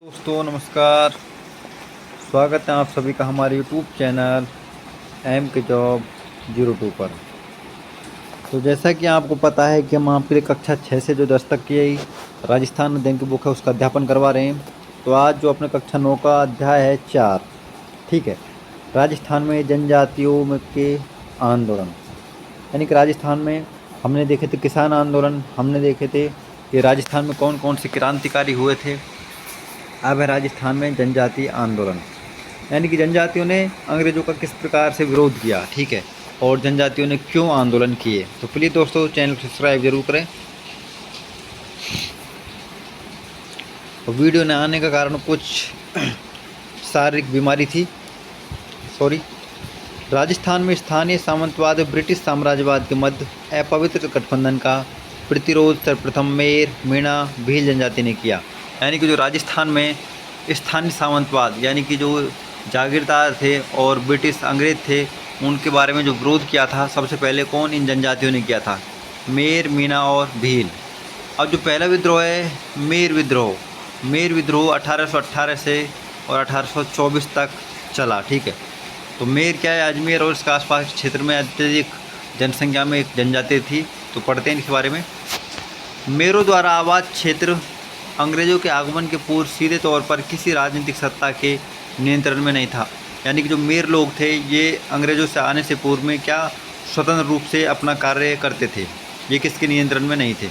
दोस्तों नमस्कार। स्वागत है आप सभी का हमारे यूट्यूब चैनल एम के जॉब 02 पर। तो जैसा कि आपको पता है कि हम आपके लिए कक्षा 6 से जो 10 तक की राजस्थान अध्ययन की बुक है उसका अध्यापन करवा रहे हैं। तो आज जो अपने कक्षा 9 का अध्याय है 4, ठीक है, राजस्थान में जनजातियों में के आंदोलन, यानी कि राजस्थान में हमने देखे थे किसान आंदोलन, हमने देखे थे कि राजस्थान में कौन कौन से क्रांतिकारी हुए थे। अब है राजस्थान में जनजातीय आंदोलन, यानी कि जनजातियों ने अंग्रेज़ों का किस प्रकार से विरोध किया, ठीक है, और जनजातियों ने क्यों आंदोलन किए। तो प्लीज़ दोस्तों चैनल को सब्सक्राइब जरूर करें। और वीडियो न आने का कारण कुछ शारीरिक बीमारी थी, सॉरी। राजस्थान में स्थानीय सामंतवाद और ब्रिटिश साम्राज्यवाद के मध्य अपवित्र गठबंधन का प्रतिरोध सर्वप्रथम मेर, मीणा, भील जनजाति ने किया। यानी कि जो राजस्थान में स्थानीय सामंतवाद यानी कि जो जागीरदार थे और ब्रिटिश अंग्रेज थे उनके बारे में जो विरोध किया था, सबसे पहले कौन इन जनजातियों ने किया था? मेर, मीणा और भील। अब जो पहला विद्रोह है मेर विद्रोह 1818 से और 1824 तक चला, ठीक है। तो मेर क्या है? अजमेर और इसके आसपास के क्षेत्र में अत्यधिक जनसंख्या में एक जनजाति थी। तो पढ़ते हैं इसके बारे में। मेरों द्वारा आबाद क्षेत्र अंग्रेज़ों के आगमन के पूर्व सीधे तौर पर किसी राजनीतिक सत्ता के नियंत्रण में नहीं था। यानी कि जो मेर लोग थे ये अंग्रेज़ों से आने से पूर्व में क्या स्वतंत्र रूप से अपना कार्य करते थे, ये किसके नियंत्रण में नहीं थे।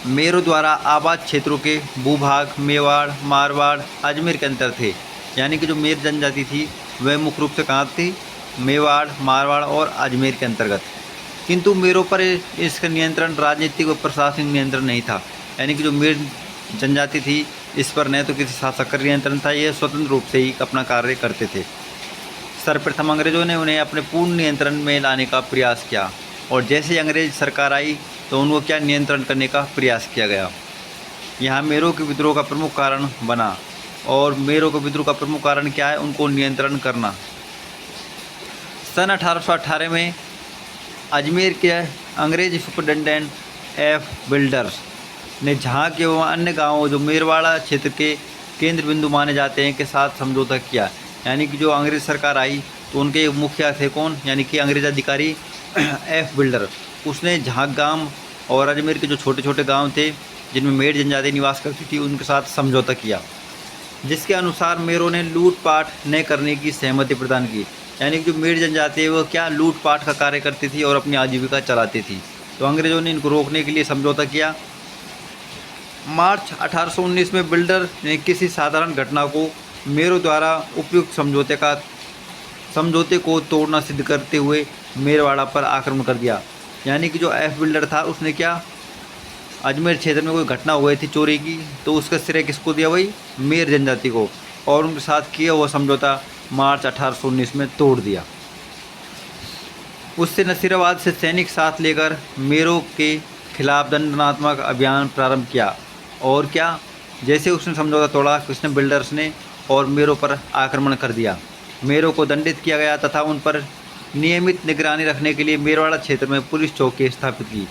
मेरों द्वारा आबाद क्षेत्रों के भूभाग मेवाड़, मारवाड़, अजमेर के अंतर थे। यानी कि जो मेर जनजाति थी वह मुख्य रूप से कहाँ थी? मेवाड़, मारवाड़ और अजमेर के अंतर्गत। किंतु मेरों पर इसका नियंत्रण राजनीतिक व प्रशासनिक नियंत्रण नहीं था। यानी कि जो मेर जनजाति थी इस पर न तो किसी शासक का नियंत्रण था, ये स्वतंत्र रूप से ही अपना कार्य करते थे। सर्वप्रथम अंग्रेज़ों ने उन्हें अपने पूर्ण नियंत्रण में लाने का प्रयास किया और जैसे ही अंग्रेज सरकार आई तो उनको क्या नियंत्रण करने का प्रयास किया गया। यहाँ मेरों के विद्रोह का प्रमुख कारण बना। और मेरों के विद्रोह का प्रमुख कारण क्या है? उनको नियंत्रण करना। सन 1818 में अजमेर के अंग्रेज सुपरिटेंडेंट एफ बिल्डर्स ने जहाँ के व अन्य गांवों जो मेरवाड़ा क्षेत्र के केंद्र बिंदु माने जाते हैं के साथ समझौता किया। यानी कि जो अंग्रेज़ सरकार आई तो उनके मुखिया थे कौन? यानी कि अंग्रेज़ अधिकारी एफ बिल्डर। उसने झांग और अजमेर के जो छोटे छोटे गांव थे जिनमें मेर जनजाति निवास करती थी उनके साथ समझौता किया, जिसके अनुसार मेरों ने लूटपाट न करने की सहमति प्रदान की। यानी कि जो मेर जनजाति है वो क्या लूटपाट का कार्य करती थी और अपनी आजीविका चलाती थी। तो अंग्रेज़ों ने इनको रोकने के लिए समझौता किया। मार्च 1819 में बिल्डर ने किसी साधारण घटना को मेरों द्वारा उपयुक्त समझौते को तोड़ना सिद्ध करते हुए मेरवाड़ा पर आक्रमण कर दिया। यानी कि जो एफ बिल्डर था उसने क्या अजमेर क्षेत्र में कोई घटना हुई थी चोरी की, तो उसका श्रेय किसको दिया? भाई मेर जनजाति को। और उनके साथ किया हुआ समझौता मार्च 1819 में तोड़ दिया। उससे नसीराबाद से सैनिक साथ लेकर मेरों के खिलाफ दंडात्मक अभियान प्रारंभ किया। और क्या, जैसे उसने समझौता तोड़ा किसने? बिल्डर्स ने, और मेरों पर आक्रमण कर दिया। मेरों को दंडित किया गया तथा उन पर नियमित निगरानी रखने के लिए मेरवाड़ा क्षेत्र में पुलिस चौकी स्थापित की।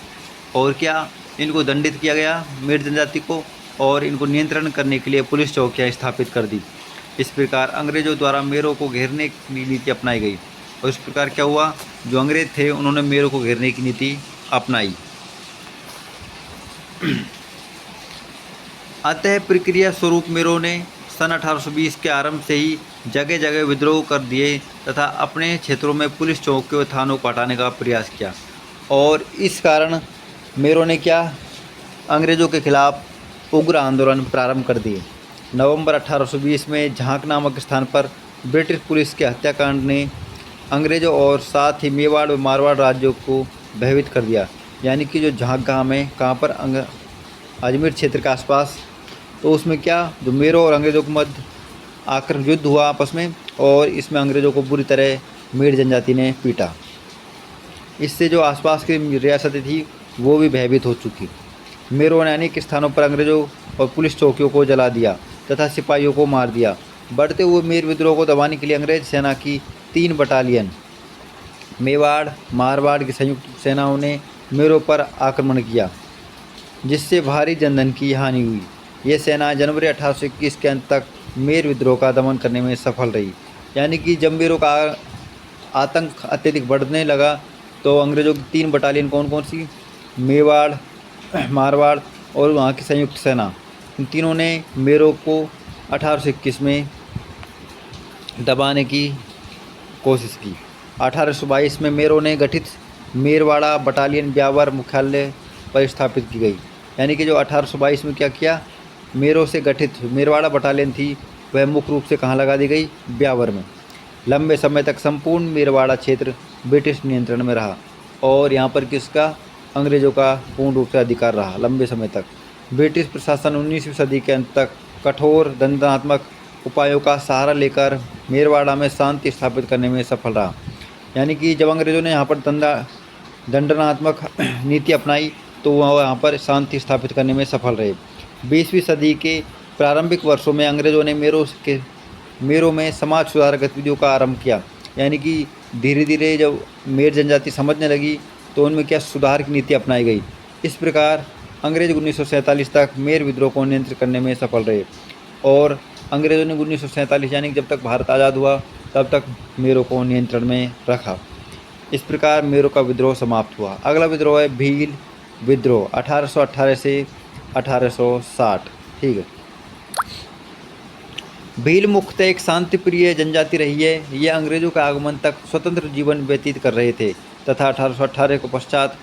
और क्या, इनको दंडित किया गया मेर जनजाति को और इनको नियंत्रण करने के लिए पुलिस चौकियाँ स्थापित कर दी। इस प्रकार अंग्रेज़ों द्वारा मेरों को घेरने की नीति अपनाई गई। और इस प्रकार क्या हुआ? जो अंग्रेज़ थे उन्होंने मेरों को घेरने की नीति अपनाई। अतः प्रक्रिया स्वरूप मेरों ने सन 1820 के आरंभ से ही जगह जगह विद्रोह कर दिए तथा अपने क्षेत्रों में पुलिस चौकियों थानों को हटाने का प्रयास किया। और इस कारण मेरों ने क्या अंग्रेज़ों के खिलाफ उग्र आंदोलन प्रारंभ कर दिए। नवंबर 1820 में झांक नामक स्थान पर ब्रिटिश पुलिस के हत्याकांड ने अंग्रेज़ों और साथ ही मेवाड़ व मारवाड़ राज्यों को भयभीत कर दिया। यानी कि जो झांक गाँव है कहाँ पर? अजमेर क्षेत्र के आसपास। तो उसमें क्या जो मेरों और अंग्रेज़ों के मध्य आक्रमण युद्ध हुआ आपस में, और इसमें अंग्रेज़ों को बुरी तरह मेर जनजाति ने पीटा। इससे जो आसपास की रियासतें थी वो भी भयभीत हो चुकी। मेरों ने अनेक स्थानों पर अंग्रेज़ों और पुलिस चौकियों को जला दिया तथा सिपाहियों को मार दिया। बढ़ते हुए मेर विद्रोह को दबाने के लिए अंग्रेज सेना की 3 बटालियन मेवाड़, मारवाड़ की संयुक्त सेनाओं ने मेरों पर आक्रमण किया, जिससे भारी जनधन की हानि हुई। ये सेना जनवरी 1821 के अंत तक मेर विद्रोह का दमन करने में सफल रही। यानी कि जब मेरों का आतंक अत्यधिक बढ़ने लगा तो अंग्रेज़ों की 3 बटालियन कौन कौन सी, मेवाड़, मारवाड़ और वहाँ की संयुक्त सेना, इन तीनों ने मेरों को 1821 में दबाने की कोशिश की। 1822 में मेरों ने गठित मेरवाड़ा बटालियन ब्यावर मुख्यालय पर स्थापित की गई। यानी कि जो 1822 में क्या किया, मेरों से गठित मेरवाड़ा बटालियन थी वह मुख्य रूप से कहाँ लगा दी गई, ब्यावर में। लंबे समय तक संपूर्ण मेरवाड़ा क्षेत्र ब्रिटिश नियंत्रण में रहा और यहाँ पर किसका, अंग्रेज़ों का पूर्ण रूप से अधिकार रहा लंबे समय तक। ब्रिटिश प्रशासन 19वीं सदी के अंत तक कठोर दंडात्मक उपायों का सहारा लेकर मेरवाड़ा में शांति स्थापित करने में सफल रहा। यानी कि जब अंग्रेज़ों ने यहाँ पर दंडात्मक नीति अपनाई तो वह यहाँ पर शांति स्थापित करने में सफल रहे। 20वीं सदी के प्रारंभिक वर्षों में अंग्रेज़ों ने मेरों में समाज सुधार गतिविधियों का आरंभ किया। यानी कि धीरे धीरे जब मेर जनजाति समझने लगी तो उनमें क्या सुधार की नीति अपनाई गई। इस प्रकार अंग्रेज 1947 तक मेर विद्रोह को नियंत्रित करने में सफल रहे और अंग्रेज़ों ने 1947 यानी कि जब तक भारत आज़ाद हुआ तब तक मेरों को नियंत्रण में रखा। इस प्रकार मेरों का विद्रोह समाप्त हुआ। अगला विद्रोह है भील विद्रोह 1818 से 1860। ठीक है, भील मुख्यतः एक शांतिप्रिय जनजाति रही है। ये अंग्रेज़ों के आगमन तक स्वतंत्र जीवन व्यतीत कर रहे थे तथा 1818 के पश्चात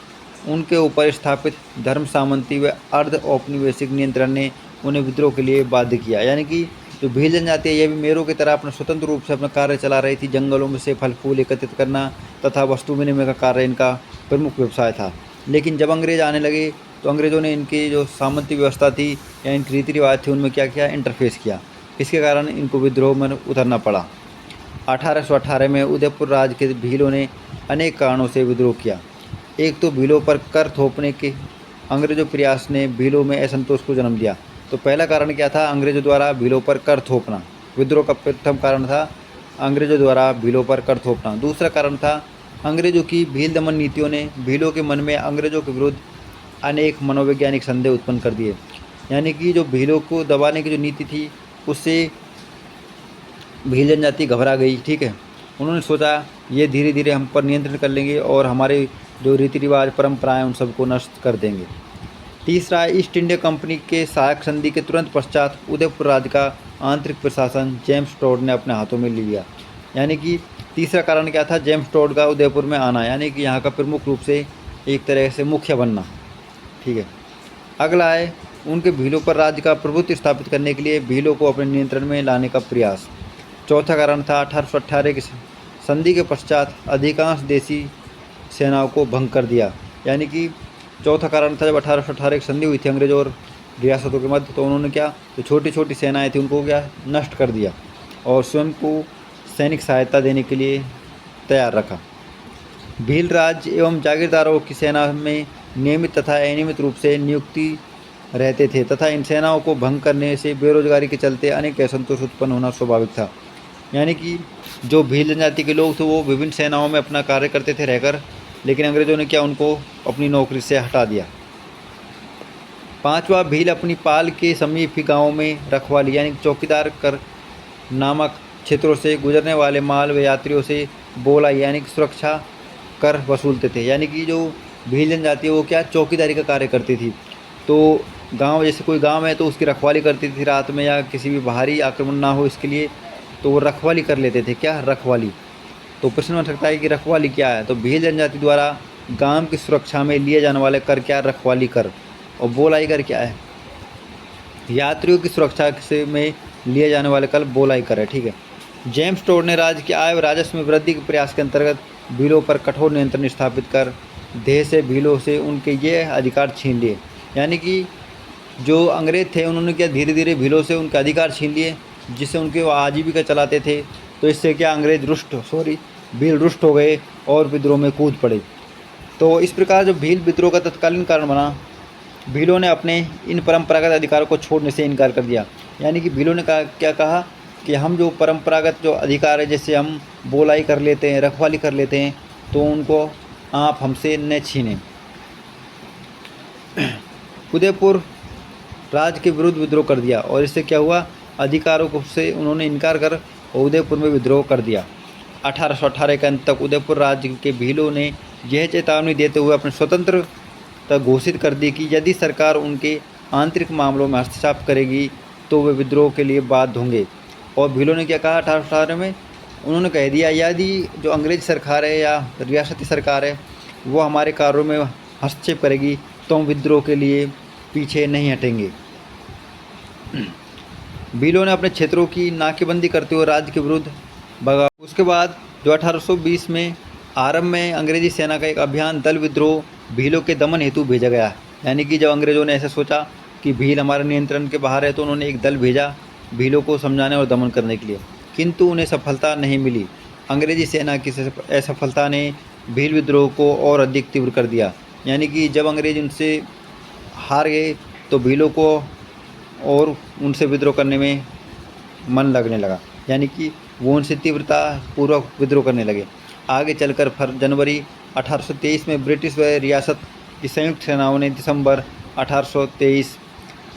उनके ऊपर स्थापित धर्म सामंती व अर्ध औपनिवेशिक नियंत्रण ने उन्हें विद्रोह के लिए बाध्य किया। यानी कि जो भील जनजाति है ये भी मेरों की तरह अपना स्वतंत्र रूप से अपना कार्य चला रही थी। जंगलों में से फल फूल एकत्रित करना तथा वस्तु विनिमय का कार्य इनका प्रमुख व्यवसाय था। लेकिन जब अंग्रेज आने लगे तो अंग्रेज़ों ने इनकी जो सामंती व्यवस्था थी या इनकी रीति रिवाज थे उनमें क्या किया, इंटरफेस किया। इसके कारण इनको विद्रोह में उतरना पड़ा। 1818 में उदयपुर राज्य के भीलों ने अनेक कारणों से विद्रोह किया। एक तो भीलों पर कर थोपने के अंग्रेज़ों प्रयास ने भीलों में असंतोष को जन्म दिया। तो पहला कारण क्या था, अंग्रेज़ों द्वारा भीलों पर कर थोपना। विद्रोह का प्रथम कारण था अंग्रेज़ों द्वारा भीलों पर कर थोपना। दूसरा कारण था अंग्रेज़ों की भील दमन नीतियों ने भीलों के मन में अंग्रेज़ों के विरुद्ध अनेक मनोवैज्ञानिक संदेह उत्पन्न कर दिए। यानी कि जो भीलों को दबाने की जो नीति थी उससे भील जनजाति घबरा गई। ठीक है, उन्होंने सोचा ये धीरे धीरे हम पर नियंत्रण कर लेंगे और हमारे जो रीति रिवाज परंपराएं उन सबको नष्ट कर देंगे। तीसरा, ईस्ट इंडिया कंपनी के सहायक संधि के तुरंत पश्चात उदयपुर राज्य का आंतरिक प्रशासन जेम्स टोड ने अपने हाथों में ले लिया। यानी कि तीसरा कारण क्या था, जेम्स टोड का उदयपुर में आना, यानी कि यहाँ का प्रमुख रूप से एक तरह से मुखिया बनना। ठीक है, अगला है उनके भीलों पर राज्य का प्रभुत्व स्थापित करने के लिए भीलों को अपने नियंत्रण में लाने का प्रयास। चौथा कारण था 1818 की संधि के पश्चात अधिकांश देशी सेनाओं को भंग कर दिया। यानी कि चौथा कारण था जब 1818 की संधि हुई थी अंग्रेजों और रियासतों के मध्य तो उन्होंने क्या, जो छोटी छोटी सेनाएं थी उनको क्या नष्ट कर दिया और स्वयं को सैनिक सहायता देने के लिए तैयार रखा। भील राज्य एवं जागीरदारों की सेना में नियमित तथा अनियमित रूप से नियुक्ति रहते थे तथा इन सेनाओं को भंग करने से बेरोजगारी के चलते अनेक असंतोष उत्पन्न होना स्वाभाविक था। यानी कि जो भील जनजाति के लोग थे वो विभिन्न सेनाओं में अपना कार्य करते थे रहकर, लेकिन अंग्रेज़ों ने क्या उनको अपनी नौकरी से हटा दिया। पांचवा, भील अपनी पाल के समीप ही गाँव में रखवाली यानी चौकीदार कर नामक क्षेत्रों से गुजरने वाले माल व यात्रियों से बोलाई यानी कि सुरक्षा कर वसूलते थे। यानी कि जो भील जनजाति है वो क्या चौकीदारी का कार्य करती थी। तो गांव, जैसे कोई गांव है तो उसकी रखवाली करती थी रात में या किसी भी बाहरी आक्रमण ना हो इसके लिए, तो वो रखवाली कर लेते थे। क्या, रखवाली। तो प्रश्न बन सकता है कि रखवाली क्या है, तो भील जनजाति द्वारा गांव की सुरक्षा में लिए जाने वाले कर क्या, रखवाली कर। और बोलाई कर क्या है, यात्रियों की सुरक्षा से में लिए जाने वाले कर बोलाई कर है। ठीक है, जेम्स टोड ने राज्य की आय व राजस्व में वृद्धि के प्रयास के अंतर्गत भीलों पर कठोर नियंत्रण स्थापित कर देह से भीलों से उनके ये अधिकार छीन लिए। यानी कि जो अंग्रेज थे उन्होंने क्या धीरे धीरे भीलों से उनके अधिकार छीन लिए जिससे उनके वो आजीविका चलाते थे। तो इससे क्या अंग्रेज भील रुष्ट हो गए और विद्रोह में कूद पड़े। तो इस प्रकार जो भील विद्रोह का तत्कालीन कारण बना, भीलों ने अपने इन परंपरागत अधिकारों को छोड़ने से इनकार कर दिया। यानी कि भीलों ने क्या कहा कि हम जो परंपरागत जो अधिकार है, जैसे हम बोलाई कर लेते हैं, रखवाली कर लेते हैं, तो उनको आप हमसे न छीनें। उदयपुर राज्य के विरुद्ध विद्रोह कर दिया और इससे क्या हुआ, अधिकारों को से उन्होंने इनकार कर उदयपुर में विद्रोह कर दिया। 1818 के अंत तक उदयपुर राज्य के भीलों ने यह चेतावनी देते हुए अपनी स्वतंत्रता घोषित कर दी कि यदि सरकार उनके आंतरिक मामलों में हस्तक्षेप करेगी तो वे विद्रोह के लिए बाध्य होंगे। और भीलों ने क्या कहा 1818 में, उन्होंने कह दिया यदि जो अंग्रेज सरकार है या रियासती सरकार है वो हमारे कार्यों में हस्तक्षेप करेगी तो हम विद्रोह के लिए पीछे नहीं हटेंगे। भीलों ने अपने क्षेत्रों की नाकेबंदी करते हुए राज्य के विरुद्ध भगा। उसके बाद जो 1820 में आरंभ में अंग्रेजी सेना का एक अभियान दल विद्रोह भीलों के दमन हेतु भेजा गया। यानी कि जब अंग्रेज़ों ने ऐसा सोचा कि भील हमारे नियंत्रण के बाहर है तो उन्होंने एक दल भेजा भीलों को समझाने और दमन करने के लिए, किंतु उन्हें सफलता नहीं मिली। अंग्रेजी सेना की असफलता ने भील विद्रोह को और अधिक तीव्र कर दिया। यानी कि जब अंग्रेज उनसे हार गए तो भीलों को और उनसे विद्रोह करने में मन लगने लगा, यानी कि वो उनसे तीव्रता पूर्वक विद्रोह करने लगे। आगे चलकर जनवरी 1823 में ब्रिटिश व रियासत की संयुक्त सेनाओं ने दिसंबर 1823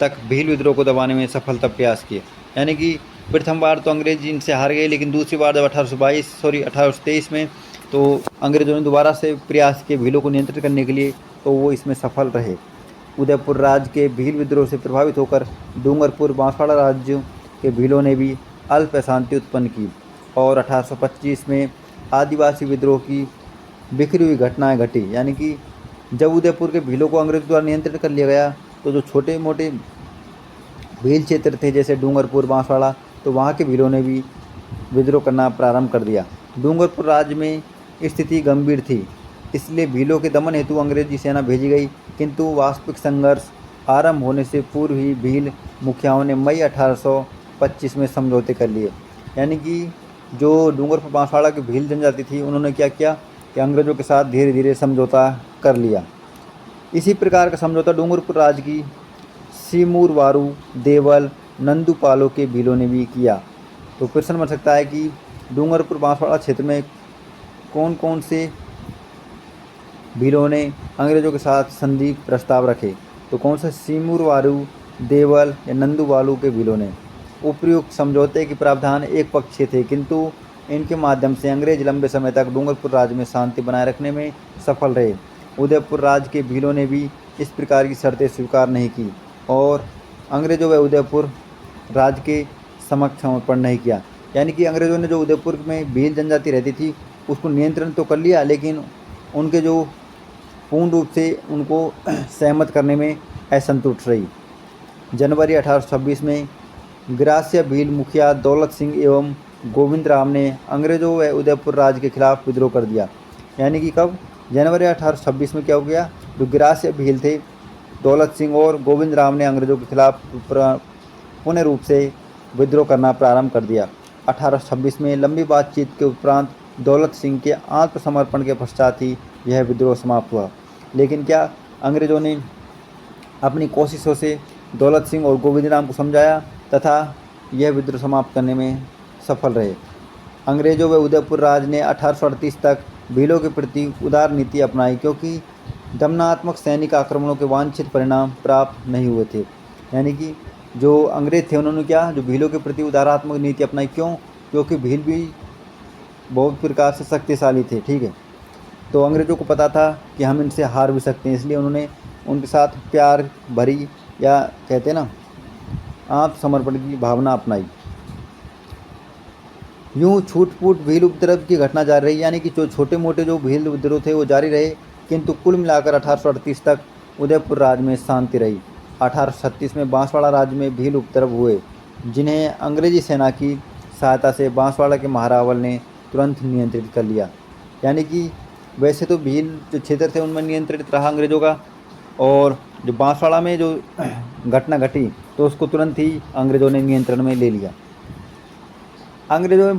तक भील विद्रोह को दबाने में सफलता प्रयास किए। यानी कि प्रथम बार तो अंग्रेज इनसे हार गए, लेकिन दूसरी बार जब 1823 में तो अंग्रेज़ों ने दोबारा से प्रयास किए भीलों को नियंत्रित करने के लिए, तो वो इसमें सफल रहे। उदयपुर राज्य के भील विद्रोह से प्रभावित होकर डूंगरपुर बांसवाड़ा राज्य के भीलों ने भी अल्प अशांति उत्पन्न की और 1825 में आदिवासी विद्रोह की बिखरी हुई घटनाएं घटी। यानी कि जब उदयपुर के भीलों को अंग्रेज द्वारा नियंत्रित कर लिया गया तो जो छोटे मोटे भील क्षेत्र थे जैसे डूंगरपुर बांसवाड़ा, तो वहाँ के भीलों ने भी विद्रोह करना प्रारंभ कर दिया। डूंगरपुर राज्य में स्थिति गंभीर थी, इसलिए भीलों के दमन हेतु अंग्रेजी सेना भेजी गई, किंतु वास्तविक संघर्ष आरंभ होने से पूर्व ही भील मुखियाओं ने मई 1825 में समझौते कर लिए। यानी कि जो डूंगरपुर बांसवाड़ा की भील जनजाति थी उन्होंने क्या किया कि अंग्रेज़ों के साथ धीरे धीरे समझौता कर लिया। इसी प्रकार का समझौता डूंगरपुर राज्य की सीमूर वारू, देवल, नंदूपालों के भीलों ने भी किया। तो प्रश्न बन सकता है कि डूंगरपुर बांसवाड़ा क्षेत्र में कौन कौन से भीलों ने अंग्रेज़ों के साथ संधि प्रस्ताव रखे, तो कौन सा सीमूर वारू, देवल या नंदूबालू के भीलों ने। उपयुक्त समझौते के प्रावधान एक पक्षीय थे, किंतु इनके माध्यम से अंग्रेज लंबे समय तक डूंगरपुर राज्य में शांति बनाए रखने में सफल रहे। उदयपुर राज्य के भीलों ने भी इस प्रकार की शर्तें स्वीकार नहीं की और अंग्रेज़ों व उदयपुर राज्य के समक्ष समर्पण नहीं किया। यानी कि अंग्रेज़ों ने जो उदयपुर में भील जनजाति रहती थी उसको नियंत्रण तो कर लिया, लेकिन उनके जो पूर्ण रूप से उनको सहमत करने में असंतुष्ट रही। जनवरी 1826 में ग्रास्य भील मुखिया दौलत सिंह एवं गोविंद राम ने अंग्रेज़ों व उदयपुर राज्य के खिलाफ विद्रोह कर दिया। यानी कि कब, जनवरी 1826 में क्या हो गया, जो ग्रास्य भील थे दौलत सिंह और गोविंद राम ने अंग्रेज़ों के खिलाफ पूर्ण रूप से विद्रोह करना प्रारंभ कर दिया। 1826 में लंबी बातचीत के उपरांत दौलत सिंह के आत्मसमर्पण के पश्चात ही यह विद्रोह समाप्त हुआ। लेकिन क्या अंग्रेज़ों ने अपनी कोशिशों से दौलत सिंह और गोविंद राम को समझाया तथा यह विद्रोह समाप्त करने में सफल रहे। अंग्रेज़ों व उदयपुर राज ने 1838 तक भीलों के प्रति उदार नीति अपनाई, क्योंकि दमनात्मक सैनिक आक्रमणों के वांछित परिणाम प्राप्त नहीं हुए थे। यानी कि जो अंग्रेज थे उन्होंने क्या, जो भीलों के प्रति उदारात्मक नीति अपनाई। क्यों? क्योंकि भील भी बहुत प्रकार से शक्तिशाली थे, ठीक है। तो अंग्रेज़ों को पता था कि हम इनसे हार भी सकते हैं, इसलिए उन्होंने उनके साथ प्यार भरी या कहते हैं ना आत्मसमर्पण की भावना अपनाई। यूँ छूट फूट भील उपद्रव की घटना जारी रही। यानी कि जो छोटे मोटे जो भील उपद्रव थे वो जारी रहे, किंतु कुल मिलाकर 1838 तक उदयपुर राज्य में शांति रही। 1836 में बांसवाड़ा राज्य में भील उपद्रव हुए, जिन्हें अंग्रेजी सेना की सहायता से बांसवाड़ा के महारावल ने तुरंत नियंत्रित कर लिया। यानी कि वैसे तो भील जो क्षेत्र थे उनमें नियंत्रित रहा अंग्रेज़ों का, और जो बांसवाड़ा में जो घटना घटी तो उसको तुरंत ही अंग्रेज़ों ने नियंत्रण में ले लिया। अंग्रेज़ों ने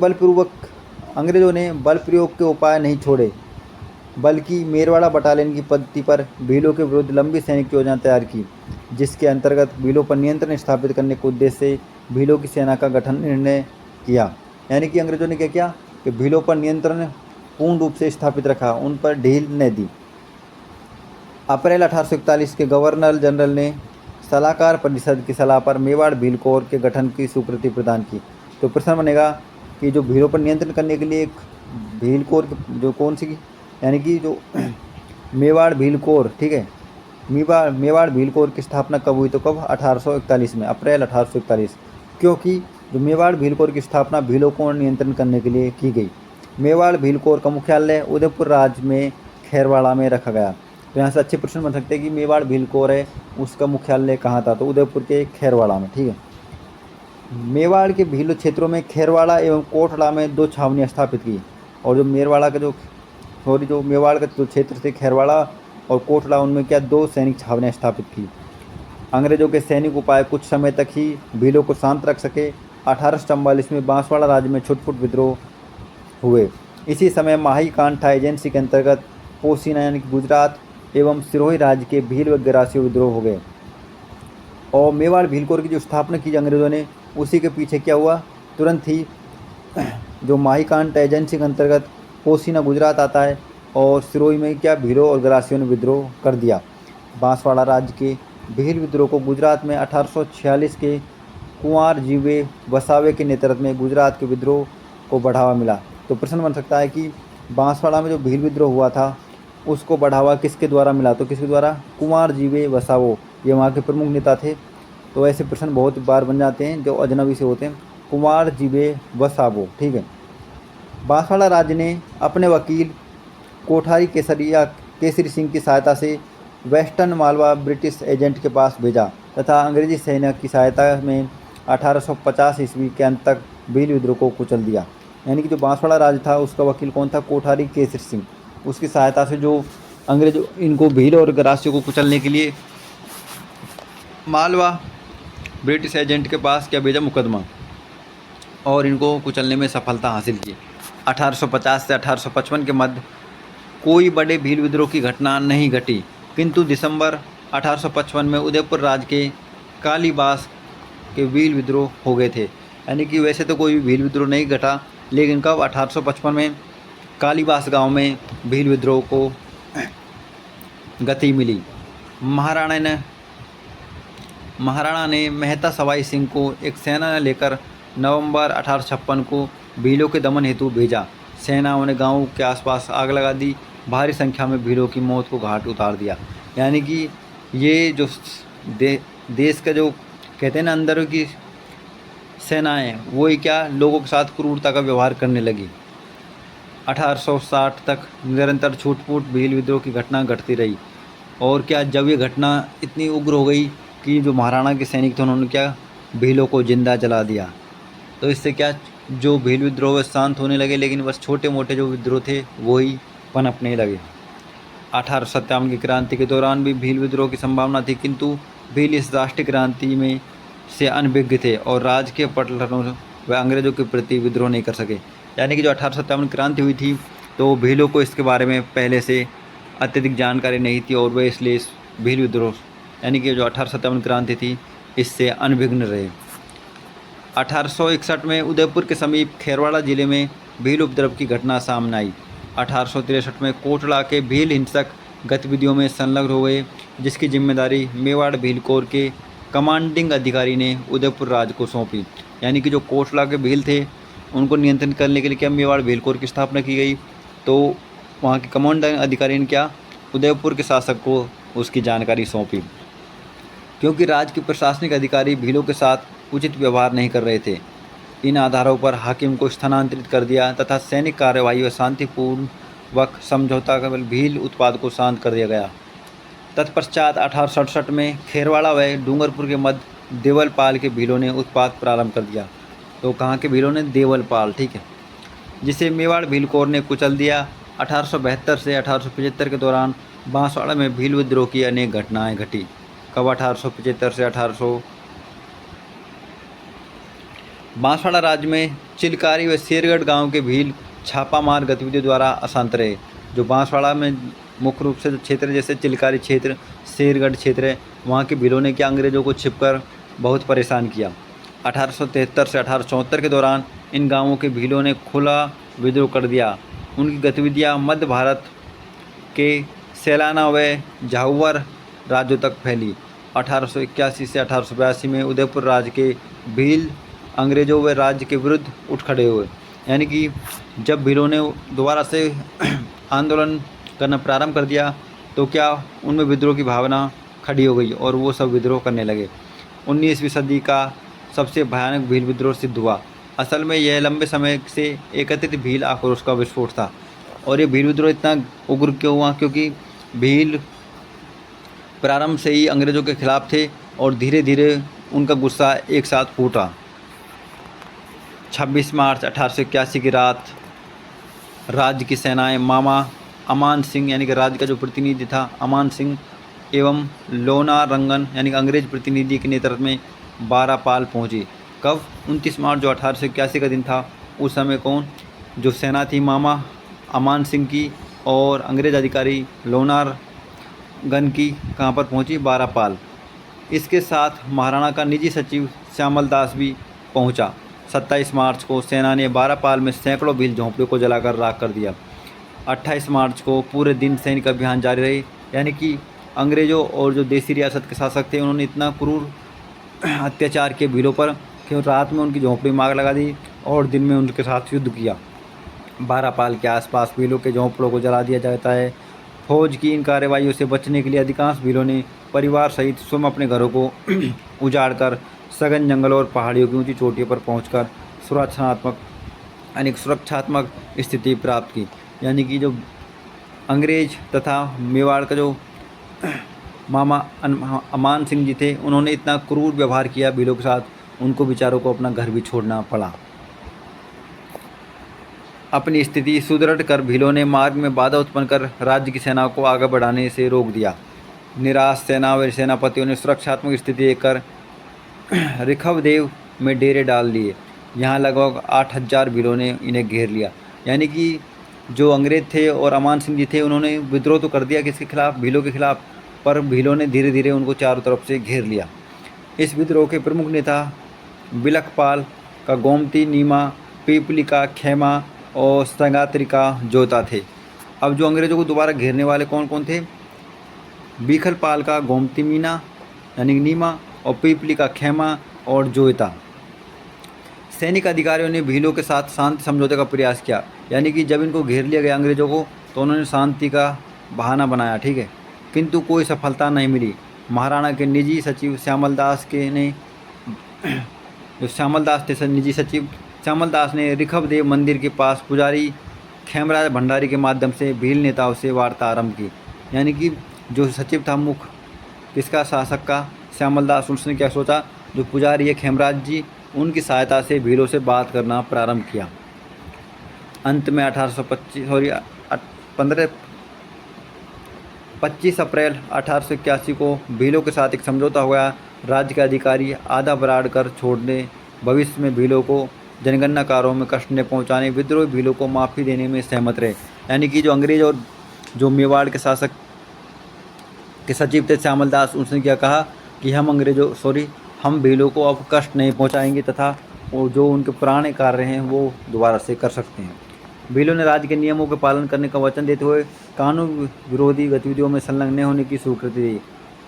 बल प्रयोग के उपाय नहीं छोड़े, बल्कि मेरवाड़ा बटालियन की पद्धति पर भीलों के विरुद्ध लंबी सैनिक योजना तैयार की, जिसके अंतर्गत भीलों पर नियंत्रण स्थापित करने के उद्देश्य से भीलों की सेना का गठन निर्णय किया। यानी कि अंग्रेज़ों ने क्या किया कि भीलों पर नियंत्रण पूर्ण रूप से स्थापित रखा, उन पर ढील नहीं दी। अप्रैल 1841 के गवर्नर जनरल ने सलाहकार परिषद की सलाह पर मेवाड़ भील कोर के गठन की स्वीकृति प्रदान की। तो प्रश्न बनेगा कि जो भीलों पर नियंत्रण करने के लिए एक भील कोर जो कौन सी, यानी कि जो मेवाड़ भील कोर, ठीक है, मेवाड़ भील कोर की स्थापना कब हुई? तो कब? 1841 में, अप्रैल 1841। क्योंकि जो मेवाड़ भील कोर की स्थापना भीलों को नियंत्रण करने के लिए की गई। मेवाड़ भील कोर का मुख्यालय उदयपुर राज्य में खेरवाड़ा में रखा गया। तो यहाँ से अच्छे प्रश्न बन सकते हैं कि मेवाड़ भील कोर है उसका मुख्यालय कहाँ था? तो उदयपुर के खेरवाड़ा में, ठीक है। मेवाड़ के भील क्षेत्रों में खेरवाड़ा एवं कोटड़ा में 2 छावनियाँ स्थापित की। और जो मेवाड़ का जो मेवाड़ का जो क्षेत्र थे खेरवाड़ा और कोटड़ा, उनमें क्या 2 सैनिक छावनियाँ स्थापित की। अंग्रेजों के सैनिक उपाय कुछ समय तक ही भीलों को शांत रख सके। 1844 में बांसवाड़ा राज्य में छुटपुट विद्रोह हुए। इसी समय माही कांठा एजेंसी के अंतर्गत पोसीना यानी कि गुजरात एवं सिरोही राज्य के भील व गिरासियों विद्रोह हो गए। और मेवाड़ भील कोर की जो स्थापना की अंग्रेजों ने, उसी के पीछे क्या हुआ? तुरंत ही जो माही कांठा एजेंसी के अंतर्गत पोसीना गुजरात आता है और सिरोही में क्या भीलों और गिरासियों ने विद्रोह कर दिया। बांसवाड़ा राज्य के भील विद्रोह को गुजरात में 1846 के कुंवर जीवे वसावे के नेतृत्व में गुजरात के विद्रोह को बढ़ावा मिला। तो प्रश्न बन सकता है कि बांसवाड़ा में जो भील विद्रोह हुआ था उसको बढ़ावा किसके द्वारा मिला? तो किसके द्वारा? कुंवर जीवे वसावो, ये वहाँ के प्रमुख नेता थे। तो ऐसे प्रश्न बहुत बार बन जाते हैं जो अजनबी से होते हैं। कुंवर जीवे वसावो, ठीक है। बांसवाड़ा राज्य ने अपने वकील कोठारी केसरी सिंह की सहायता से वेस्टर्न मालवा ब्रिटिश एजेंट के पास भेजा तथा अंग्रेजी सेना की सहायता में 1850 ईस्वी के अंत तक भील विद्रोह को कुचल दिया। यानी कि जो बांसवाड़ा राज्य था उसका वकील कौन था? कोठारी केसरी सिंह। उसकी सहायता से जो अंग्रेज इनको भील और गिरासियों को कुचलने के लिए मालवा ब्रिटिश एजेंट के पास क्या भेजा? मुकदमा, और इनको कुचलने में सफलता हासिल की। 1850 से 1855 के मध्य कोई बड़े भील विद्रोह की घटना नहीं घटी, किंतु दिसंबर 1855 में उदयपुर राज्य के कालीबास के भील विद्रोह हो गए थे। यानी कि वैसे तो कोई भी भील विद्रोह नहीं घटा, लेकिन कब? 1855 में कालीबास गांव में भील विद्रोह को गति मिली। महाराणा ने मेहता सवाई सिंह को एक सेना लेकर नवंबर 1856 को भीलों के दमन हेतु भेजा। सेना ने गांव के आसपास आग लगा दी, भारी संख्या में भीलों की मौत को घाट उतार दिया। यानी कि ये जो देश का जो कहते हैं ना अंदर की सेनाएं, वो ही क्या लोगों के साथ क्रूरता का व्यवहार करने लगी। 1860 तक निरंतर छूटफूट भील विद्रोह की घटना घटती रही। और क्या जब ये घटना इतनी उग्र हो गई कि जो महाराणा के सैनिक थे उन्होंने क्या भीलों को जिंदा जला दिया। तो इससे क्या जो भील विद्रोह शांत होने लगे, लेकिन बस छोटे मोटे जो विद्रोह थे वो ही पनपने लगे। 1857 की क्रांति के दौरान भी भील विद्रोह की संभावना थी, किंतु भील इस राष्ट्रीय क्रांति में से अनभिज्ञ थे और राजकीय पटलों व अंग्रेजों के प्रति विद्रोह नहीं कर सके। यानी कि जो 1857 क्रांति हुई थी तो भीलों को इसके बारे में पहले से अत्यधिक जानकारी नहीं थी और वे इसलिए इस भील विद्रोह यानी कि जो 1857 क्रांति थी इससे अनभिज्ञ रहे। 1861 में उदयपुर के समीप खेरवाड़ा जिले में भील उपद्रव की घटना सामने आई। 1863 में कोटड़ा के भील हिंसक गतिविधियों में संलग्न हो गए, जिसकी जिम्मेदारी मेवाड़ भील कोर के कमांडिंग अधिकारी ने उदयपुर राज्य को सौंपी। यानी कि जो कोटड़ा के भील थे उनको नियंत्रण करने के लिए क्या मेवाड़ भील कोर की स्थापना की गई। तो वहाँ के कमांडिंग अधिकारी ने क्या उदयपुर के शासक को उसकी जानकारी सौंपी। क्योंकि राज्य के प्रशासनिक अधिकारी भीलों के साथ उचित व्यवहार नहीं कर रहे थे, इन आधारों पर हाकिम को स्थानांतरित कर दिया तथा सैनिक कार्रवाई व शांतिपूर्वक समझौता कर भील उत्पाद को शांत कर दिया गया। तत्पश्चात 1867 में खेरवाड़ा व डूंगरपुर के मध्य देवलपाल के भीलों ने उत्पाद प्रारंभ कर दिया। तो कहाँ के भीलों ने? देवलपाल, ठीक है, जिसे मेवाड़ भील कोर ने कुचल दिया। 1872 से 1875 के दौरान बांसवाड़ा में भील विद्रोह की अनेक घटनाएं घटी। कब? 1875 से 1800। बांसवाड़ा राज्य में चिलकारी व शेरगढ़ गांव के भील छापामार गतिविधियों द्वारा अशांत रहे। जो बांसवाड़ा में मुख्य रूप से जो क्षेत्र जैसे चिलकारी क्षेत्र, शेरगढ़ क्षेत्र है, वहाँ के भीलों ने क्या अंग्रेजों को छिपकर बहुत परेशान किया। 1873 से 1874 के दौरान इन गांवों के भीलों ने खुला विद्रोह कर दिया। उनकी गतिविधियां मध्य भारत के सैलाना व झाहुवर राज्यों तक फैली। 1881 से 1882 में उदयपुर राज्य के भील अंग्रेजों व राज्य के विरुद्ध उठ खड़े हुए। यानी कि जब भीलों ने दोबारा से आंदोलन करना प्रारंभ कर दिया तो क्या उनमें विद्रोह की भावना खड़ी हो गई और वो सब विद्रोह करने लगे। 19वीं सदी का सबसे भयानक भील विद्रोह सिद्ध हुआ। असल में यह लंबे समय से एकत्रित भील आक्रोश का विस्फोट था। और ये भील विद्रोह इतना उग्र क्यों हुआ, क्योंकि भील प्रारंभ से ही अंग्रेज़ों के खिलाफ थे और धीरे धीरे उनका गुस्सा एक साथ फूटा। 26 मार्च 1881 की रात राज्य की सेनाएं मामा अमान सिंह यानी कि राज्य का जो प्रतिनिधि था अमान सिंह एवं लोना रंगन यानी कि अंग्रेज प्रतिनिधि के नेतृत्व में 12 पाल पहुंची। कब? 29 मार्च जो 1881 का दिन था। उस समय कौन जो सेना थी मामा अमान सिंह की और अंग्रेज अधिकारी लोनार गन की कहाँ पर पहुंची? 12 पाल। इसके साथ महाराणा का निजी सचिव श्यामल दास भी पहुंचा। 27 मार्च को सेना ने 12 पाल में सैकड़ों भील झोंपड़ियों को जलाकर राख कर दिया। 28 मार्च को पूरे दिन सैनिक अभियान जारी रहे। यानी कि अंग्रेज़ों और जो देसी रियासत के शासक थे उन्होंने इतना क्रूर अत्याचार किए भीलों पर कि रात में उनकी झोंपड़ी में आग लगा दी और दिन में उनके साथ युद्ध किया। 12 पाल के आसपास भीलों के झोंपड़ों को जला दिया जाता है। फौज की इन कार्रवाइयों से बचने के लिए अधिकांश भीलों ने परिवार सहित स्वयं अपने घरों को उजाड़कर सघन जंगलों और पहाड़ियों की ऊंची चोटियों पर पहुंचकर सुरक्षात्मक स्थिति प्राप्त की। यानी कि जो अंग्रेज तथा मेवाड़ का जो मामा अमान सिंह जी थे उन्होंने इतना क्रूर व्यवहार किया भीलों के साथ, उनको बेचारों को अपना घर भी छोड़ना पड़ा। अपनी स्थिति सुदृढ़ कर भीलों ने मार्ग में बाधा उत्पन्न कर राज्य की सेना को आगे बढ़ाने से रोक दिया। निराश सेना व सेनापतियों ने सुरक्षात्मक स्थिति देखकर रिखवदेव में डेरे डाल लिए। यहाँ लगभग 8000 भीलों ने इन्हें घेर लिया। यानी कि जो अंग्रेज थे और अमान सिंह जी थे उन्होंने विद्रोह तो कर दिया किसके खिलाफ? भीलों के खिलाफ, पर भीलों ने धीरे धीरे उनको चारों तरफ से घेर लिया। इस विद्रोह के प्रमुख नेता बिलखपाल का गोमती, नीमा, पीपली का खेमा और संगात्री का जोता थे। अब जो अंग्रेज़ों को दोबारा घेरने वाले कौन कौन थे? बीखलपाल का गोमती मीना यानी नीमा और पीपली का खेमा और जोता। सैनिक अधिकारियों ने भीलों के साथ शांति समझौते का प्रयास किया। यानी कि जब इनको घेर लिया गया अंग्रेज़ों को तो उन्होंने शांति का बहाना बनाया, ठीक है, किंतु कोई सफलता नहीं मिली। महाराणा के निजी सचिव श्यामल दास थे निजी सचिव श्यामल दास ने रिखवदेव मंदिर के पास पुजारी खेमराज भंडारी के माध्यम से भील नेताओं से वार्ता आरंभ की। यानी कि जो सचिव था मुख्य किसका? शासक का, श्यामल दास। उसने क्या सोचा, जो पुजारी है खेमराज जी, उनकी सहायता से भीलों से बात करना प्रारंभ किया। अंत में 25 अप्रैल 1881 को भीलों के साथ एक समझौता हुआ। राज्य के अधिकारी आधा बराड़ कर छोड़ने, भविष्य में भीलों को जनगणनाकारों में कष्ट न पहुँचाने, विद्रोही भीलों को माफ़ी देने में सहमत रहे। यानी कि जो अंग्रेज और जो मेवाड़ के शासक के सचिव थे श्यामल दास, उसने क्या कहा कि हम भीलों को अब कष्ट नहीं पहुंचाएंगे तथा वो जो उनके पुराने कार्य हैं वो दोबारा से कर सकते हैं। भीलों ने राज्य के नियमों के पालन करने का वचन देते हुए कानून विरोधी गतिविधियों में संलग्न न होने की स्वीकृति दी।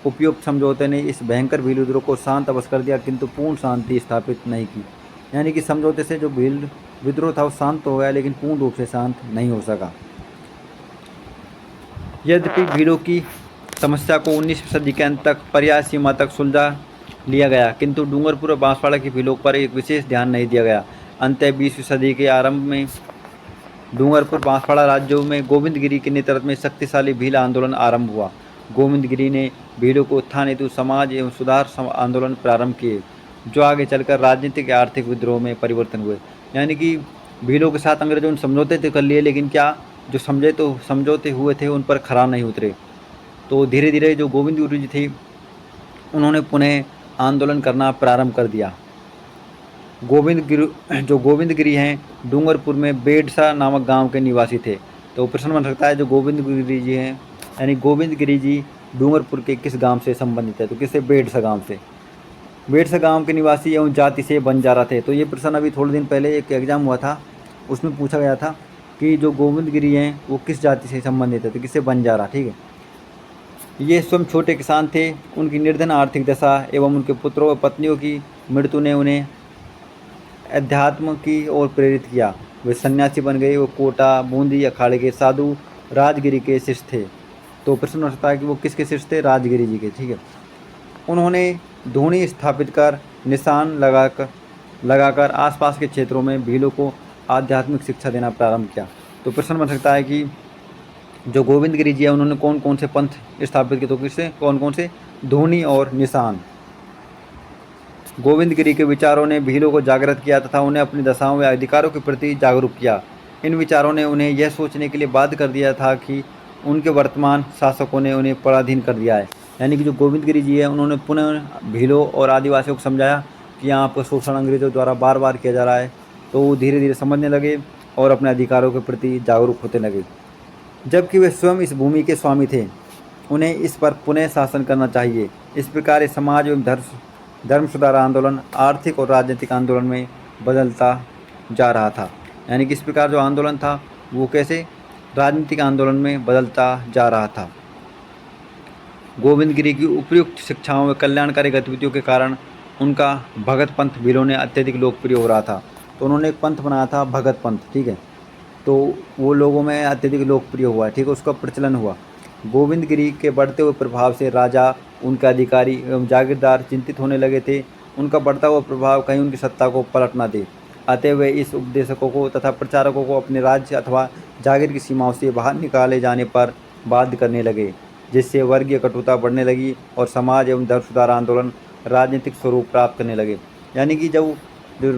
उपयुक्त समझौते ने इस भयंकर भील विद्रोह को शांत अवश्य कर दिया, किंतु पूर्ण शांति स्थापित नहीं की। यानी कि समझौते से जो भील विद्रोह था वो शांत हो गया, लेकिन पूर्ण रूप से शांत नहीं हो सका। यद्यपि भीलों की समस्या को 19वीं सदी के अंत तक पर्याप्त सीमा तक सुलझा लिया गया, किंतु डूंगरपुर और बांसवाड़ा के भीलों पर एक विशेष ध्यान नहीं दिया गया। अंततः 20वीं सदी के आरंभ में डूंगरपुर बांसवाड़ा राज्यों में गोविंदगिरी के नेतृत्व में शक्तिशाली भील आंदोलन आरंभ हुआ। गोविंदगिरी ने भीलों को उत्थान हेतु समाज एवं सुधार आंदोलन प्रारंभ किए, जो आगे चलकर राजनीतिक या आर्थिक विद्रोह में परिवर्तन हुए। यानी कि भीलों के साथ अंग्रेजों ने समझौते तो कर लिए, लेकिन क्या जो समझौते हुए थे उन पर खरा नहीं उतरे। तो धीरे धीरे जो गोविंदगिरी जी थे उन्होंने पुनः आंदोलन करना प्रारंभ कर दिया। गोविंदगिरी हैं डूंगरपुर में बेडसा नामक गांव के निवासी थे। तो प्रश्न बन सकता है जो गोविंदगिरी जी हैं यानी गोविंदगिरी जी डूंगरपुर के किस गांव से संबंधित है? तो किससे? बेडसा गांव से। बेडसा गांव के निवासी एवं जाति से बंजारा थे। तो ये प्रश्न अभी थोड़े दिन पहले एक एग्जाम हुआ था, उसमें पूछा गया था कि जो गोविंदगिरी हैं वो किस जाति से संबंधित है? तो किससे? बंजारा, ठीक है। ये स्वयं छोटे किसान थे। उनकी निर्धन आर्थिक दशा एवं उनके पुत्रों व पत्नियों की मृत्यु ने उन्हें अध्यात्म की ओर प्रेरित किया। वे सन्यासी बन गए। वो कोटा, बूंदी अखाड़े के साधु राजगिरी के शिष्य थे। तो प्रश्न उठता है कि वो किसके शिष्य थे? राजगिरी जी के। ठीक है। उन्होंने धूनी स्थापित कर निशान लगाकर आसपास के क्षेत्रों में भीलों को आध्यात्मिक शिक्षा देना प्रारंभ किया। तो प्रश्न बन सकता है कि जो गोविंद गिरी जी है उन्होंने कौन कौन से पंथ स्थापित किए? तो किससे कौन कौन से? धूनी और निशान। गोविंद गिरी के विचारों ने भीलों को जागृत किया तथा उन्हें अपनी दशाओं व अधिकारों के प्रति जागरूक किया। इन विचारों ने उन्हें यह सोचने के लिए बाध्य कर दिया था कि उनके वर्तमान शासकों ने उन्हें पराधीन कर दिया है। यानी कि जो गोविंद गिरी जी है उन्होंने पुनः भीलों और आदिवासियों को समझाया कि यहाँ पर शोषण अंग्रेजों द्वारा बार बार किया जा रहा है। तो वो धीरे धीरे समझने लगे और अपने अधिकारों के प्रति जागरूक होते लगे। जबकि वे स्वयं इस भूमि के स्वामी थे, उन्हें इस पर पुनः शासन करना चाहिए। इस प्रकार ये समाज एवं धर्म सुधार आंदोलन आर्थिक और राजनीतिक आंदोलन में बदलता जा रहा था। यानी कि इस प्रकार जो आंदोलन था वो कैसे राजनीतिक आंदोलन में बदलता जा रहा था। गोविंद गिरी की उपयुक्त शिक्षाओं व कल्याणकारी गतिविधियों के कारण उनका भगत पंथ भीलों ने अत्यधिक लोकप्रिय हो रहा था। तो उन्होंने एक पंथ बनाया था भगत पंथ। ठीक है। तो वो लोगों में अत्यधिक लोकप्रिय हुआ। ठीक है। उसका प्रचलन हुआ। गोविंद गिरी के बढ़ते हुए प्रभाव से राजा, उनके अधिकारी एवं जागीरदार चिंतित होने लगे थे। उनका बढ़ता हुआ प्रभाव कहीं उनकी सत्ता को पलट न दे। अतः वे इस उपदेशकों को तथा प्रचारकों को अपने राज्य अथवा जागीर की सीमाओं से बाहर निकाले जाने पर बाध्य करने लगे, जिससे वर्गीय कटुता बढ़ने लगी और समाज एवं धर्म सुधार आंदोलन राजनीतिक स्वरूप प्राप्त करने लगे। यानी कि जब जो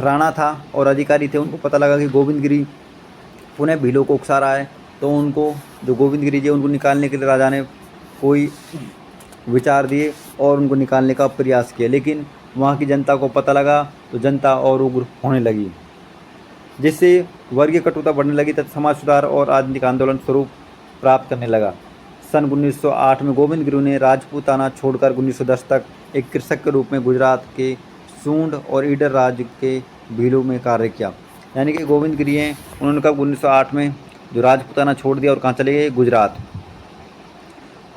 राणा था और अधिकारी थे उनको पता लगा कि गोविंद गिरी पुनः भीलों को उकसा रहा है, तो उनको जो गोविंद गिरी जी उनको निकालने के लिए राजा ने कोई विचार दिए और उनको निकालने का प्रयास किया। लेकिन वहाँ की जनता को पता लगा तो जनता और उग्र होने लगी, जिससे वर्गीय कटुता बढ़ने लगी तथा समाज सुधार और राजनीतिक आंदोलन स्वरूप प्राप्त करने लगा। सन 1908 में गोविंद गिरी ने राजपूताना छोड़कर 1910 तक एक कृषक के रूप में गुजरात के सूंड और ईडर राज्य के भीलों में कार्य किया। यानी कि गोविंद गिरी हैं उन्होंने कब 1908 में जो राजपूताना छोड़ दिया और कहाँ चले गए? गुजरात।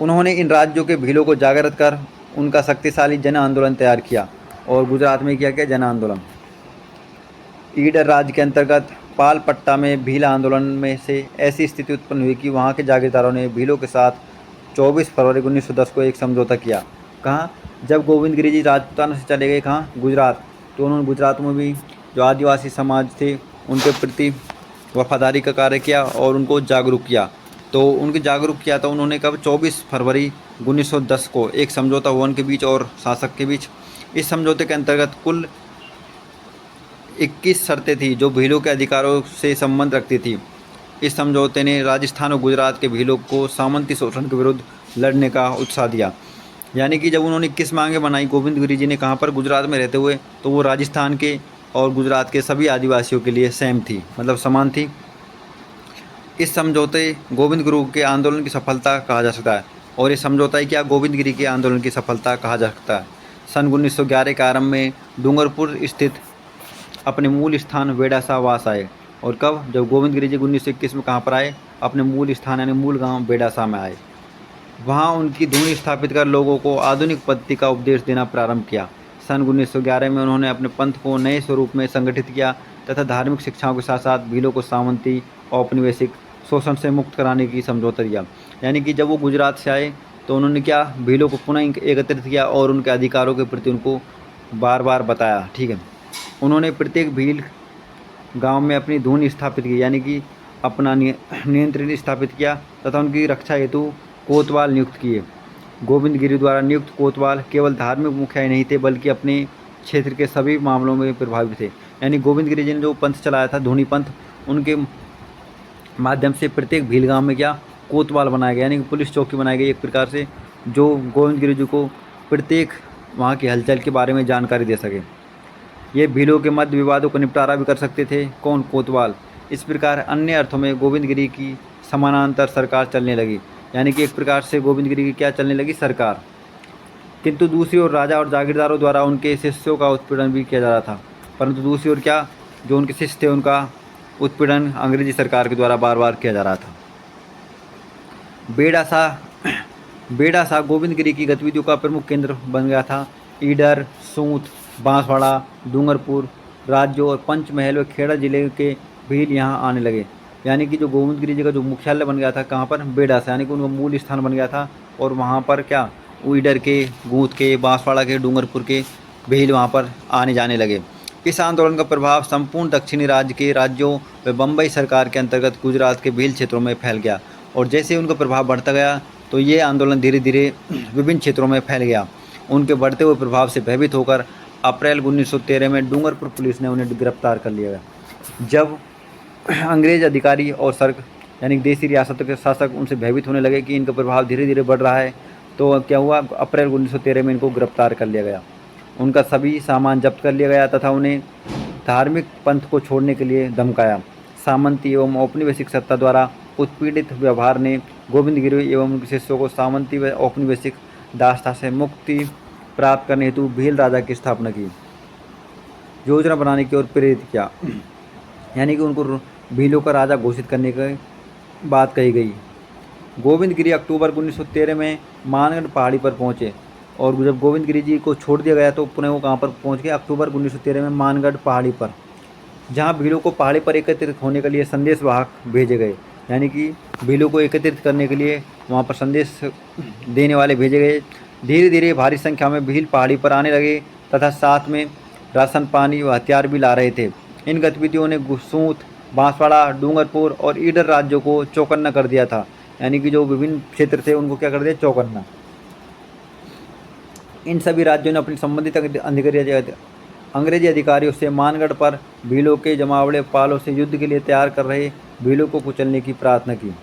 उन्होंने इन राज्यों के भीलों को जागृत कर उनका शक्तिशाली जन आंदोलन तैयार किया और गुजरात में किया क्या? जन आंदोलन। ईडर राज्य के अंतर्गत पालपट्टा में भील आंदोलन में से ऐसी स्थिति उत्पन्न हुई कि वहाँ के जागीरदारों ने भीलों के साथ 24 फरवरी 1910 को एक समझौता किया। कहाँ? जब गोविंद गिरी जी राजपूताना से चले गए कहाँ? गुजरात। तो उन्होंने गुजरात में भी जो आदिवासी समाज थे उनके प्रति वफादारी का कार्य किया और उनको जागरूक किया। तो उनके जागरूक किया तो उन्होंने कब? 24 फरवरी 1910 को एक समझौता हुआ उनके बीच और शासक के बीच। इस समझौते के अंतर्गत कुल 21 शर्तें थी जो भीलों के अधिकारों से संबंध रखती थी। इस समझौते ने राजस्थान और गुजरात के भीलों को सामंती शोषण के विरुद्ध लड़ने का उत्साह दिया। यानी कि जब उन्होंने 21 मांगें बनाई गोविंद गिरी जी ने कहाँ पर? गुजरात में रहते हुए, तो वो राजस्थान के और गुजरात के सभी आदिवासियों के लिए सेम थी, मतलब समान थी। इस समझौते गोविंद गुरु के आंदोलन की सफलता कहा जा सकता है। और ये समझौता ही क्या? गोविंद गिरी के आंदोलन की सफलता कहा जा सकता है। सन 1911 के आरंभ में डूंगरपुर स्थित अपने मूल स्थान बेडासा वास आए। और कब? जब गोविंद गिरी जी 1921 में कहाँ पर आए? अपने मूल स्थान यानी मूल गांव बेडासा में आए। वहाँ उनकी धूनी स्थापित कर लोगों को आधुनिक पद्धति का उपदेश देना प्रारंभ किया। सन 1911 में उन्होंने अपने पंथ को नए स्वरूप में संगठित किया तथा धार्मिक शिक्षाओं के साथ साथ भीलों को सामंती औपनिवेशिक शोषण से मुक्त कराने की समझौता दिया। यानी कि जब वो गुजरात से आए तो उन्होंने क्या? भीलों को पुनः एकत्रित किया और उनके अधिकारों के प्रति उनको बार बार बताया। ठीक है। उन्होंने प्रत्येक भील गांव में अपनी धूनी स्थापित की, यानी कि अपना नियंत्रण स्थापित किया तथा उनकी रक्षा हेतु कोतवाल नियुक्त किए। गोविंद गिरी द्वारा नियुक्त कोतवाल केवल धार्मिक मुखिया नहीं थे बल्कि अपने क्षेत्र के सभी मामलों में प्रभावी थे। यानी गोविंद गिरी जी ने जो पंथ चलाया था धूनी पंथ, उनके माध्यम से प्रत्येक भील गांव में क्या? कोतवाल बनाया गया, यानी कि पुलिस चौकी बनाई गई एक प्रकार से, जो गोविंद गिरी जी को प्रत्येक वहाँ की हलचल के बारे में जानकारी दे सके। ये भीलों के मध्य विवादों का निपटारा भी कर सकते थे। कौन? कोतवाल। इस प्रकार अन्य अर्थों में गोविंद गिरी की समानांतर सरकार चलने लगी। यानी कि एक प्रकार से गोविंद गिरी की क्या चलने लगी? सरकार। किंतु दूसरी ओर राजा और जागीरदारों द्वारा उनके शिष्यों का उत्पीड़न भी किया जा रहा था। परंतु दूसरी ओर क्या? जो उनके शिष्य थे उनका उत्पीड़न अंग्रेजी सरकार के द्वारा बार बार किया जा रहा था। बेडासा बेड़ा सा गोविंदगिरी की गतिविधियों का प्रमुख केंद्र बन गया था। ईडर, सूत, बांसवाड़ा, डूंगरपुर, राज्य और पंचमहल व खेड़ा जिले के भील यहाँ आने लगे। यानी कि जो गोविंदगिरी जी का जो मुख्यालय बन गया था कहाँ पर, बेड़ा से, यानी कि उनका मूल स्थान बन गया था। और वहाँ पर क्या, ईडर के, गूंद के, बांसवाड़ा के, डूंगरपुर के भील वहाँ पर आने जाने लगे। इस आंदोलन का प्रभाव संपूर्ण दक्षिणी राज्य के राज्यों व बम्बई सरकार के अंतर्गत गुजरात के भील क्षेत्रों में फैल गया। और जैसे उनका प्रभाव बढ़ता गया तो ये आंदोलन धीरे धीरे विभिन्न क्षेत्रों में फैल गया। उनके बढ़ते हुए प्रभाव से भयभीत होकर अप्रैल 1913 में डूंगरपुर पुलिस ने उन्हें गिरफ्तार कर लिया गया। जब अंग्रेज अधिकारी और सर्क यानी देसी रियासतों के शासक उनसे भयभीत होने लगे कि इनका प्रभाव धीरे धीरे बढ़ रहा है, तो क्या हुआ, अप्रैल 1913 में इनको गिरफ्तार कर लिया गया। उनका सभी सामान जब्त कर लिया गया तथा उन्हें धार्मिक पंथ को छोड़ने के लिए धमकाया। सामंती एवं औपनिवेशिक सत्ता द्वारा उत्पीड़ित व्यवहार ने गोविंदगिरी एवं उनके शिष्यों को सामंती व औपनिवेशिक दासता से मुक्ति प्राप्त करने हेतु भील राजा की स्थापना की योजना बनाने की ओर प्रेरित किया। यानी कि उनको भीलों का राजा घोषित करने की बात कही गई। गोविंदगिरी अक्टूबर 1913 में मानगढ़ पहाड़ी पर पहुंचे। और जब गोविंदगिरी जी को छोड़ दिया गया तो पुनः वो कहाँ पर पहुंच गए, अक्टूबर 1913 में मानगढ़ पहाड़ी पर, जहाँ भीलों को पहाड़ी पर एकत्रित होने के लिए संदेश वाहक भेजे गए। यानी कि भीलों को एकत्रित करने के लिए वहाँ पर संदेश देने वाले भेजे गए। धीरे धीरे भारी संख्या में भील पहाड़ी पर आने लगे तथा साथ में राशन, पानी व हथियार भी ला रहे थे। इन गतिविधियों ने सूत, बांसवाड़ा, डूंगरपुर और ईडर राज्यों को चौकन्ना कर दिया था। यानी कि जो विभिन्न क्षेत्र थे उनको क्या कर दिया, चौकन्ना। इन सभी राज्यों ने अपनी संबंधित अंग्रेजी अधिकारियों से मानगढ़ पर भीलों के जमावड़े पालों से युद्ध के लिए तैयार कर रहे भीलों को कुचलने की प्रार्थना की।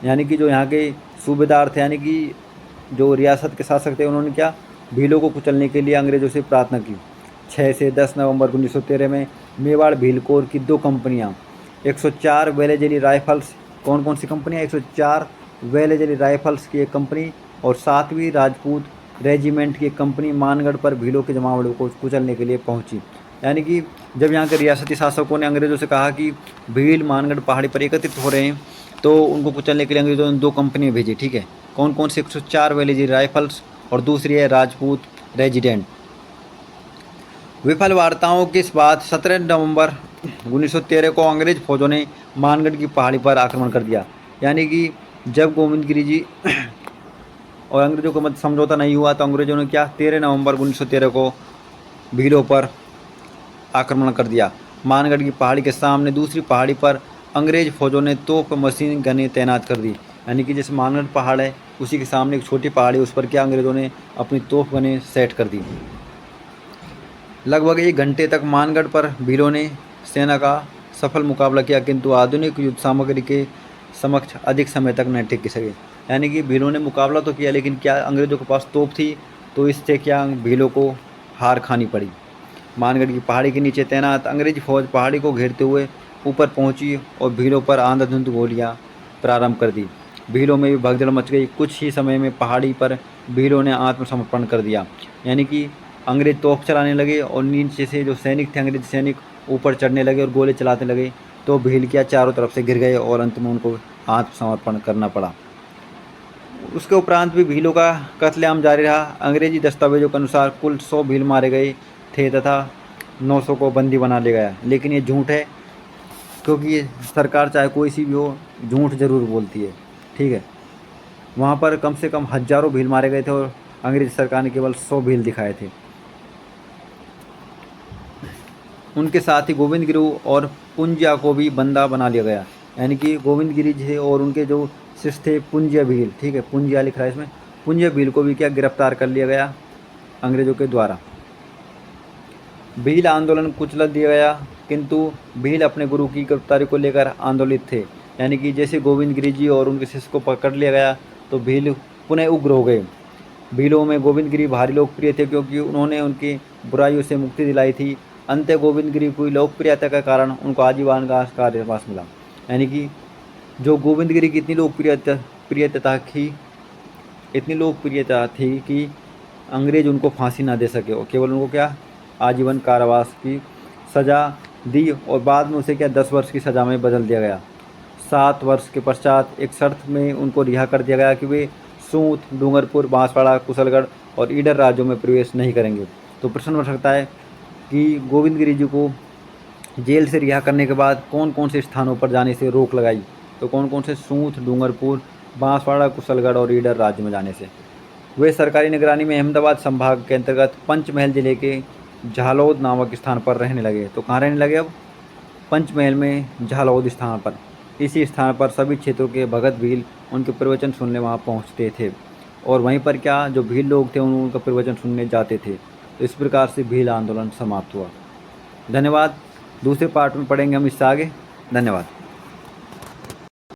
यानी कि जो यहाँ के सूबेदार थे, यानी कि जो रियासत के शासक थे, उन्होंने क्या, भीलों को कुचलने के लिए अंग्रेजों से प्रार्थना की। 6 से 10 नवंबर 1913 में मेवाड़ भील कोर की 2 कंपनियाँ, 104 वेलेजली राइफल्स, कौन कौन सी कंपनियाँ, 104 वेलेजली राइफल्स की एक कंपनी और 7वीं राजपूत रेजिमेंट की एक कंपनी मानगढ़ पर भीलों के जमावड़ों को कुचलने के लिए पहुंची। यानी कि जब यहाँ के रियासती शासकों ने अंग्रेज़ों से कहा कि भील मानगढ़ पहाड़ी पर एकत्रित हो रहे हैं, तो उनको कुचलने के लिए अंग्रेज़ों ने 2 कंपनियाँ भेजी। ठीक है, कौन कौन सी, 104 वेलेजली राइफल्स और दूसरी है राजपूत रेजिडेंट। विफल वार्ताओं के बाद 17 नवंबर 1913 को अंग्रेज फौजों ने मानगढ़ की पहाड़ी पर आक्रमण कर दिया। यानी कि जब गोविंदगिरी जी और अंग्रेजों को मध्य समझौता नहीं हुआ तो अंग्रेजों ने क्या, 13 नवंबर 1913 को भीलों पर आक्रमण कर दिया। मानगढ़ की पहाड़ी के सामने दूसरी पहाड़ी पर अंग्रेज फौजों ने तोप मशीन गनें तैनात कर दी। यानी कि जैसे मानगढ़ पहाड़ है उसी के सामने एक छोटी पहाड़ी, उस पर क्या, अंग्रेजों ने अपनी तोप गनें सेट कर दी। लगभग 1 घंटे तक मानगढ़ पर भीलों ने सेना का सफल मुकाबला किया, किंतु आधुनिक युद्ध सामग्री के समक्ष अधिक समय तक न टिक सके। यानी कि भीलों ने मुकाबला तो किया, लेकिन क्या, अंग्रेजों के पास तोप थी, तो इससे क्या, भीलों को हार खानी पड़ी। मानगढ़ की पहाड़ी के नीचे तैनात अंग्रेजी फौज पहाड़ी को घेरते हुए ऊपर पहुंची और भीलों पर आंधाधुंध गोलियां प्रारंभ कर दी। भीलों में भी भगदड़ मच गई। कुछ ही समय में पहाड़ी पर भीलों ने आत्मसमर्पण कर दिया। यानी कि अंग्रेज तोप चलाने लगे और नीचे से जो सैनिक थे, अंग्रेजी सैनिक ऊपर चढ़ने लगे और गोले चलाने लगे, तो भील क्या, चारों तरफ से गिर गए और अंत में उनको आत्मसमर्पण करना पड़ा। उसके उपरांत भी भीलों का कत्लेआम जारी रहा। अंग्रेजी दस्तावेजों के अनुसार कुल 100 भील मारे गए थे तथा 900 को बंदी बना लिया गया। लेकिन ये झूठ है, क्योंकि ये सरकार चाहे कोई सी भी हो, झूठ जरूर बोलती है। ठीक है, वहाँ पर कम से कम हजारों भील मारे गए थे और अंग्रेज सरकार ने केवल 100 भील दिखाए थे। उनके साथ ही गोविंदगिरी और पुंजिया को भी बंदा बना लिया गया। यानी कि गोविंदगिरी जी और उनके जो शिष्य थे पुंजिया भील, ठीक है, पुंजिया लिख रहा है इसमें, पुंजिया भील को भी क्या, गिरफ्तार कर लिया गया अंग्रेजों के द्वारा। भील आंदोलन कुचल दिया गया, किंतु भील अपने गुरु की गिरफ्तारी को लेकर आंदोलित थे। यानी कि जैसे गोविंदगिरी जी और उनके शिष्य को पकड़ लिया गया तो भील पुनः उग्र हो गए। भीलों में गोविंदगिरी भारी लोकप्रिय थे, क्योंकि उन्होंने उनकी बुराइयों से मुक्ति दिलाई थी। अंत गोविंदगिरी की लोकप्रियता के कारण उनको आजीवन का कार्यवास मिला। यानी कि जो गोविंदगिरी की इतनी लोकप्रियता थी कि अंग्रेज उनको फांसी ना दे सके और केवल उनको क्या, आजीवन कारावास की सज़ा दी और बाद में उसे क्या, 10 वर्ष की सज़ा में बदल दिया गया। 7 वर्ष के पश्चात एक शर्त में उनको रिहा कर दिया गया कि वे सूत, डूंगरपुर, बांसवाड़ा, कुशलगढ़ और ईडर राज्यों में प्रवेश नहीं करेंगे। तो प्रश्न उठ सकता है कि गोविंद गिरी जी को जेल से रिहा करने के बाद कौन कौन से स्थानों पर जाने से रोक लगाई। तो कौन कौन से? सूत, डूंगरपुर, बांसवाड़ा, कुशलगढ़ और ईडर राज्य में जाने से। वे सरकारी निगरानी में अहमदाबाद संभाग के अंतर्गत पंचमहल जिले के झालोद नामक स्थान पर रहने लगे। तो कहाँ रहने लगे अब? पंचमहल में झालोद स्थान पर। इसी स्थान पर सभी क्षेत्रों के भगत भील उनके प्रवचन सुनने वहाँ पहुँचते थे और वहीं पर क्या जो भील लोग थे उनका प्रवचन सुनने जाते थे। तो इस प्रकार से भील आंदोलन समाप्त हुआ। धन्यवाद। दूसरे पार्ट में पढ़ेंगे हम इससे आगे। धन्यवाद।